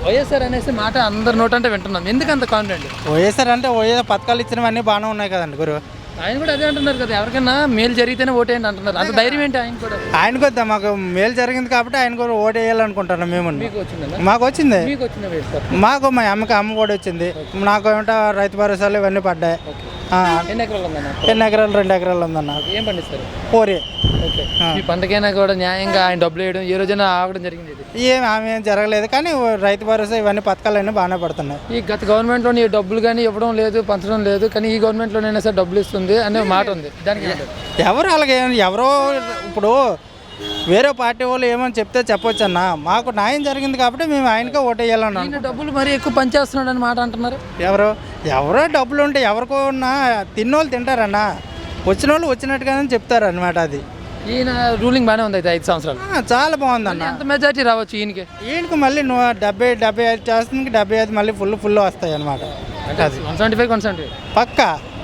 వైఎస్ఆర్ అనేసి మాట అందరి నోటంటే వింటున్నాం, ఎందుకు అంత కాన్ఫిడెంట్? వైఎస్ఆర్ అంటే వైఎస్ఆర్ పథకాలు ఇచ్చినవన్నీ బాగానే ఉన్నాయి కదండి గురు. ఆయన కూడా అదే అంటున్నారు కదా, ఎవరికైనా మేలు జరిగితేనే ఓటేయండి అంటున్నారు. అంత ధైర్యం ఏంటి ఆయన కూడా? ఆయనకు వద్దా, మాకు మేలు జరిగింది కాబట్టి ఆయన కూడా ఓటు వేయాలనుకుంటున్నాం మేము. మీకు వచ్చిందా? మాకు వచ్చింది. మీకు వచ్చిన వైఎస్ఆర్? మాకు మా అమ్మకి అమ్మ కూడా వచ్చింది. నాకు ఏమంటే రైతు భరోసాలు ఇవన్నీ పడ్డాయి. ఎన్ని ఎకరాలు ఉందన్న? 2 ఎకరాలు 2 ఎకరాలు ఉందన్న. ఏం పండిస్తారు? పోరే. ఓకే, ఈ పంటకైనా కూడా న్యాయంగా ఆయన డబ్బులు వేయడం ఏ రోజైనా ఆగడం జరిగింది? ఆమె ఏం జరగలేదు, కానీ రైతు భరోసా ఇవన్నీ పథకాలన్నీ బాగానే పడుతున్నాయి. ఈ గత గవర్నమెంట్లో ఈ డబ్బులు కానీ ఇవ్వడం లేదు, పంచడం లేదు, కానీ ఈ గవర్నమెంట్లోనైనా సరే డబ్బులు ఇస్తుంది అనే మాట ఉంది. దానికి ఎవరు అలాగే ఎవరో ఇప్పుడు వేరే పార్టీ వాళ్ళు ఏమని చెప్తే చెప్పొచ్చు అన్న. మాకు న్యాయం జరిగింది కాబట్టి మేము ఆయనకే ఓటు వేయాలన్నాం. డబ్బులు మరీ ఎక్కువ పనిచేస్తున్నాడు అని మాట అంటున్నారు. ఎవరో డబ్బులు ఉంటే ఎవరికో ఉన్నా తిన్నోళ్ళు తింటారన్న, వచ్చిన వాళ్ళు వచ్చినట్టుగానే చెప్తారు అనమాట. అది ఈయన రూలింగ్ బాగానే ఉంది అయితే 5 సంవత్సరాలు. చాలా బాగుందన్న. ఎంత మెజారిటీ రావచ్చు ఈయనకి మళ్ళీ 75 చేస్తుంది, 75 మళ్ళీ ఫుల్ వస్తాయి అనమాట. 175 పక్కా.